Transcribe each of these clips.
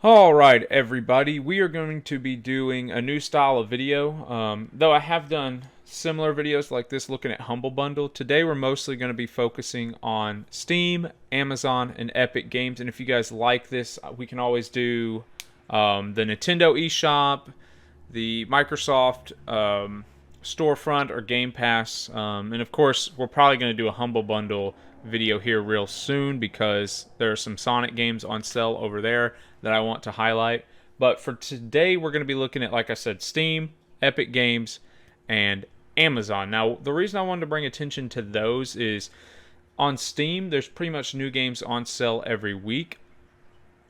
Alright everybody, we are going to be doing a new style of video. Though I have done similar videos like this looking at Humble Bundle, today we're mostly going to be focusing on Steam, Amazon, and Epic Games. And if you guys like this, we can always do the Nintendo eShop, the Microsoft storefront, or Game Pass. And of course, we're probably going to do a Humble Bundle video here real soon because there are some Sonic games on sale over there that I want to highlight. But for today, we're going to be looking at, like I said, Steam, Epic Games, and Amazon. Now, the reason I wanted to bring attention to those is on Steam, there's pretty much new games on sale every week.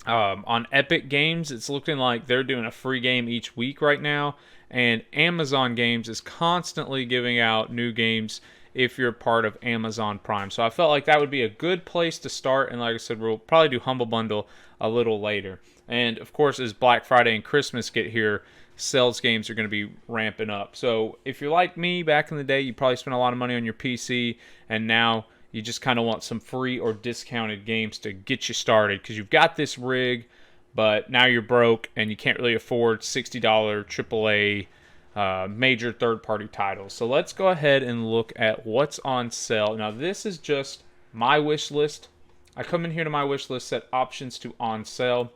On Epic Games, it's looking like they're doing a free game each week right now. And Amazon Games is constantly giving out new games if you're part of Amazon Prime. So I felt like that would be a good place to start. And like I said, we'll probably do Humble Bundle a little later. And of course, as Black Friday and Christmas get here, sales games are going to be ramping up. So if you're like me back in the day, you probably spent a lot of money on your PC, and now you just kind of want some free or discounted games to get you started because you've got this rig, but now you're broke and you can't really afford $60 AAA major third-party titles. So let's go ahead and look at what's on sale. Now this is just my wish list. I come in here to my wish list, set options to on sale,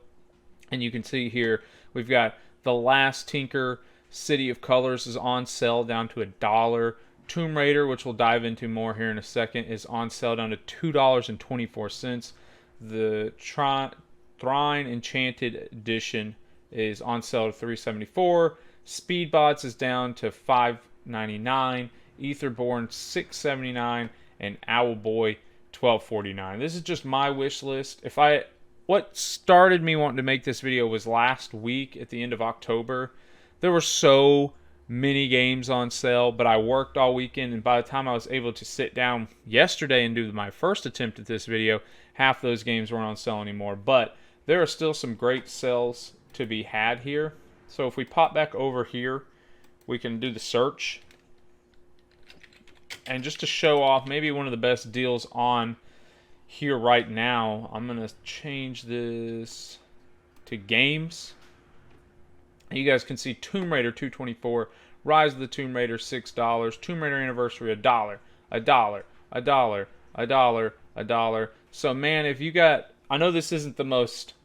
and you can see here we've got The Last Tinker City of Colors is on sale down to $1. Tomb Raider, which we'll dive into more here in a second, is on sale down to $2.24. The Thrine Enchanted Edition is on sale to $3.74. Speedbots is down to $5.99. Etherborn $6.79, and Owlboy $12.49. This is just my wish list. What started me wanting to make this video was last week at the end of October. There were so many games on sale, but I worked all weekend, and by the time I was able to sit down yesterday and do my first attempt at this video, half those games weren't on sale anymore. But there are still some great sales to be had here. So if we pop back over here, we can do the search. And just to show off maybe one of the best deals on here right now, I'm going to change this to games. You guys can see Tomb Raider $2.24, Rise of the Tomb Raider $6, Tomb Raider Anniversary $1, $1, $1, $1, $1. So man, if you got, I know this isn't the most,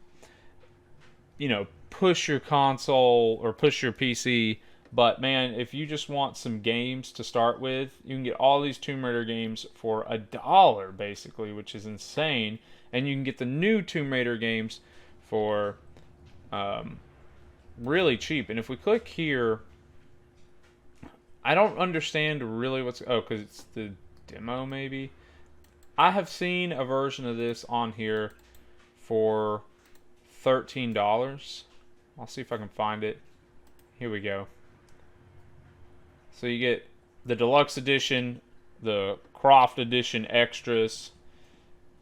push your console or push your PC, but man, if you just want some games to start with, you can get all these Tomb Raider games for $1 basically, which is insane. And you can get the new Tomb Raider games for really cheap. And if we click here, I don't understand really because it's the demo maybe. I have seen a version of this on here for $13. I'll see if I can find it. Here we go. So you get the deluxe edition, the Croft edition extras,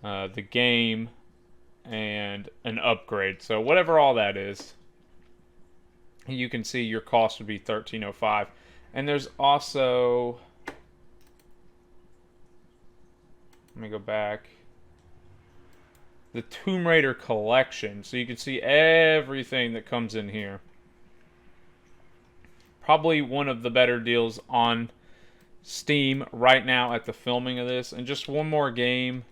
the game, and an upgrade. So whatever all that is, you can see your cost would be $13.05. And there's also, let me go back, the Tomb Raider collection. So you can see everything that comes in here. Probably one of the better deals on Steam right now at the filming of this. And just one more game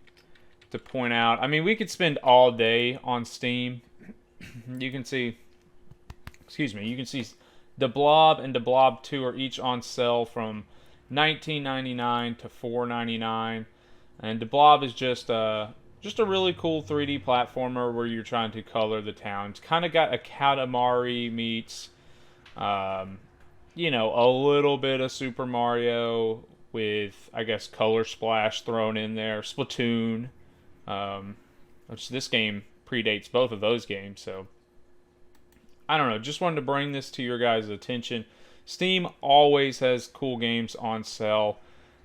to point out. I mean, we could spend all day on Steam. You can see, you can see The Blob and The Blob 2 are each on sale from $19.99 to $4.99. And The Blob is just a really cool 3D platformer where you're trying to color the town. It's kind of got a Katamari meets, a little bit of Super Mario with, I guess, Color Splash thrown in there. Splatoon, which this game predates both of those games, so I don't know. Just wanted to bring this to your guys' attention. Steam always has cool games on sale.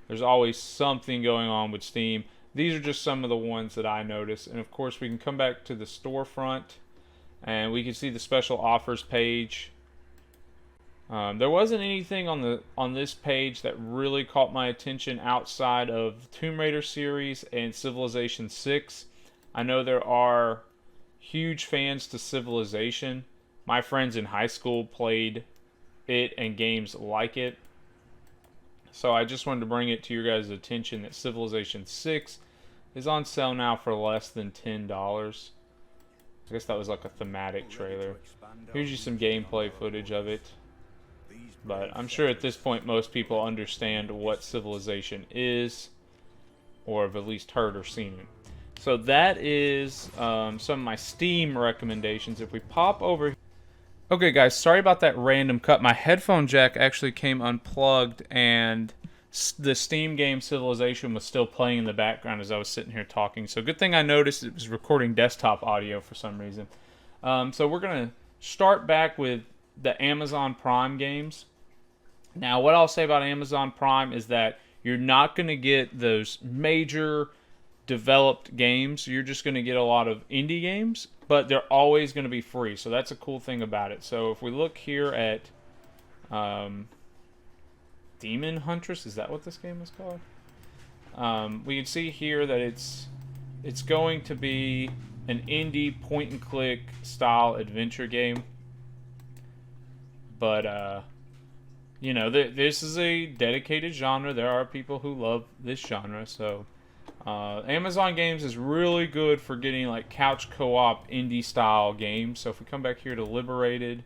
There's always something going on with Steam. These are just some of the ones that I noticed. And of course, we can come back to the storefront and we can see the special offers page. There wasn't anything on this page that really caught my attention outside of Tomb Raider series and Civilization 6. I know there are huge fans to Civilization. My friends in high school played it and games like it. So I just wanted to bring it to your guys' attention that Civilization 6 is on sale now for less than $10. I guess that was like a thematic trailer. Here's you some gameplay footage of it. But I'm sure at this point most people understand what Civilization is, or have at least heard or seen it. So that is some of my Steam recommendations. If we pop over... Okay guys, sorry about that random cut. My headphone jack actually came unplugged and the Steam game Civilization was still playing in the background as I was sitting here talking. So good thing I noticed it was recording desktop audio for some reason. So we're going to start back with the Amazon Prime games. Now what I'll say about Amazon Prime is that you're not going to get those major developed games. You're just going to get a lot of indie games, but they're always going to be free. So that's a cool thing about it. So if we look here at Demon Huntress, is that what this game is called? We can see here that it's going to be an indie point-and-click style adventure game. But, you know, this is a dedicated genre. There are people who love this genre, so... Amazon Games is really good for getting like couch co-op indie style games. So if we come back here to Liberated,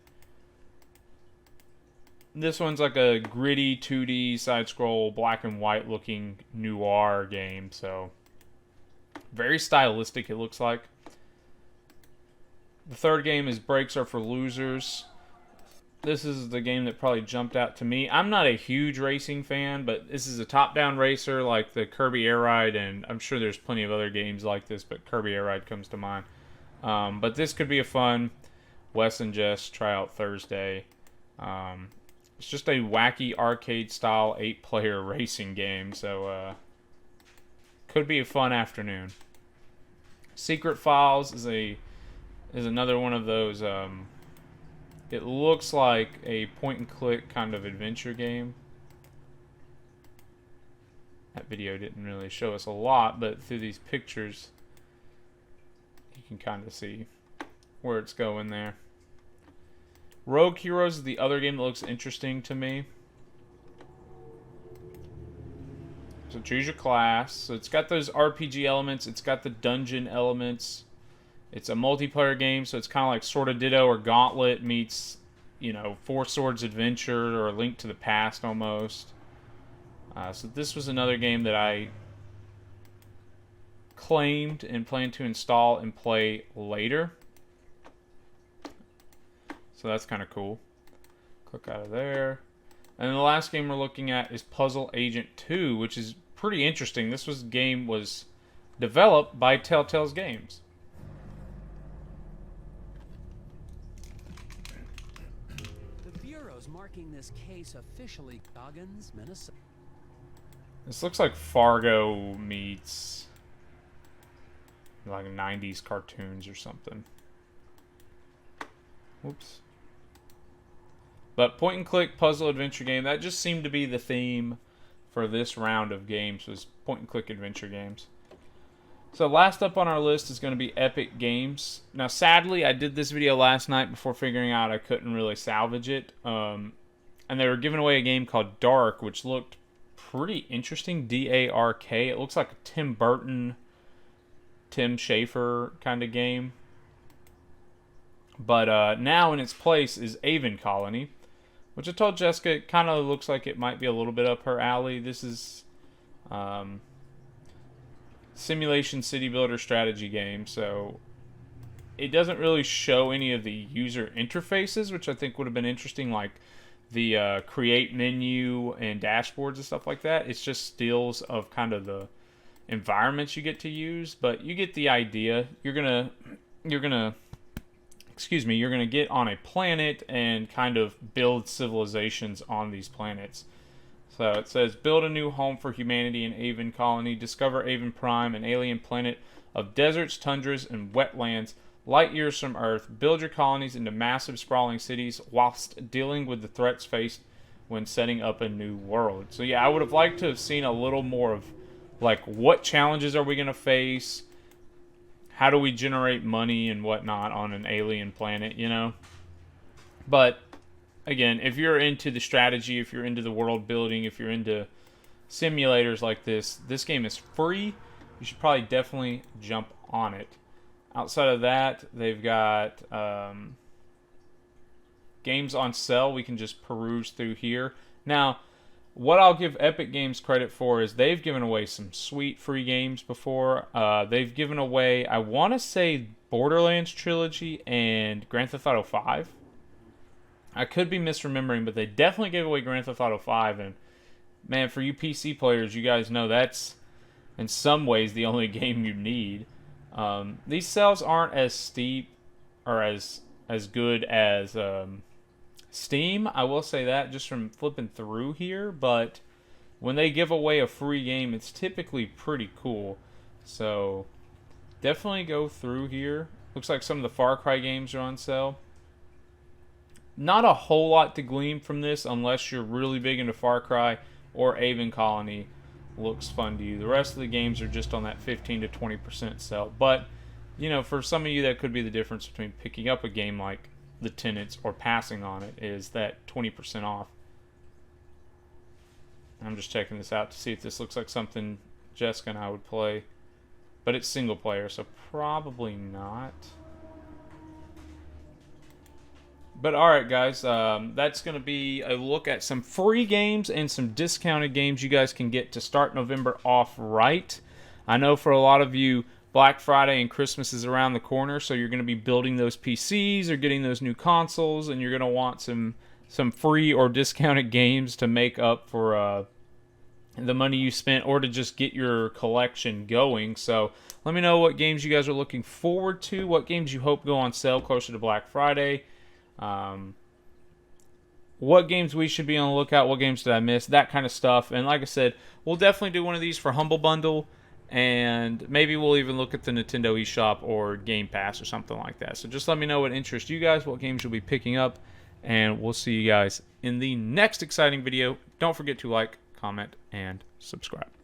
this one's like a gritty 2D side scroll black and white looking noir game. So very stylistic it looks like. The third game is Brakes Are for Losers. This is the game that probably jumped out to me. I'm not a huge racing fan, but this is a top-down racer like the Kirby Air Ride, and I'm sure there's plenty of other games like this, but Kirby Air Ride comes to mind. But this could be a fun Wes and Jess tryout Thursday. It's just a wacky arcade-style 8-player racing game, so could be a fun afternoon. Secret Files is another one of those... it looks like a point-and-click kind of adventure game. That video didn't really show us a lot, but through these pictures, you can kind of see where it's going there. Rogue Heroes is the other game that looks interesting to me. So choose your class. So it's got those RPG elements. It's got the dungeon elements. It's a multiplayer game, so it's kind of like sort of Ditto or Gauntlet meets, you know, Four Swords Adventure or A Link to the Past almost. So this was another game that I claimed and plan to install and play later. So that's kind of cool. Click out of there. And the last game we're looking at is Puzzle Agent 2, which is pretty interesting. This game was developed by Telltale's Games. Marking this case officially Goggins, Minnesota. This looks like Fargo meets like 90s cartoons or something. Whoops. But point and click puzzle adventure game, that just seemed to be the theme for this round of games, was point and click adventure games. So last up on our list is going to be Epic Games. Now sadly I did this video last night before figuring out I couldn't really salvage it. And they were giving away a game called Dark, which looked pretty interesting. D-A-R-K. It looks like a Tim Burton, Tim Schafer kind of game. But now in its place is Avon Colony, which I told Jessica it kind of looks like it might be a little bit up her alley. This is simulation city builder strategy game, so it doesn't really show any of the user interfaces, which I think would have been interesting, like the create menu and dashboards and stuff like that. It's just stills of kind of the environments you get to use, but you get the idea. You're gonna get on a planet and kind of build civilizations on these planets. So it says, build a new home for humanity in Avon Colony. Discover Avon Prime, an alien planet of deserts, tundras, and wetlands, light years from Earth. Build your colonies into massive, sprawling cities whilst dealing with the threats faced when setting up a new world. So yeah, I would have liked to have seen a little more of, like, what challenges are we going to face? how do we generate money and whatnot on an alien planet, you know? But again, if you're into the strategy, if you're into the world building, if you're into simulators like this game is free. You should probably definitely jump on it. Outside of that, they've got games on sale. We can just peruse through here. Now, what I'll give Epic Games credit for is they've given away some sweet free games before. They've given away, I want to say, Borderlands Trilogy and Grand Theft Auto 5. I could be misremembering, but they definitely gave away Grand Theft Auto 5. And, man, for you PC players, you guys know that's, in some ways, the only game you need. These sales aren't as steep or as good as Steam. I will say that just from flipping through here. But when they give away a free game, it's typically pretty cool. So definitely go through here. Looks like some of the Far Cry games are on sale. Not a whole lot to glean from this unless you're really big into Far Cry or Avon Colony. Looks fun to you. The rest of the games are just on that 15 to 20% sale. But, you know, for some of you, that could be the difference between picking up a game like The Tenants or passing on it, is that 20% off. I'm just checking this out to see if this looks like something Jessica and I would play. But it's single player, so probably not. But alright guys, that's going to be a look at some free games and some discounted games you guys can get to start November off right. I know for a lot of you, Black Friday and Christmas is around the corner, so you're going to be building those PCs or getting those new consoles, and you're going to want some free or discounted games to make up for the money you spent, or to just get your collection going. So let me know what games you guys are looking forward to, what games you hope go on sale closer to Black Friday. What games we should be on the lookout, what games did I miss, that kind of stuff. And like I said, we'll definitely do one of these for Humble Bundle, and maybe we'll even look at the Nintendo eShop or Game Pass or something like that. So just let me know what interests you guys, what games you'll be picking up, and we'll see you guys in the next exciting video. Don't forget to like, comment, and subscribe.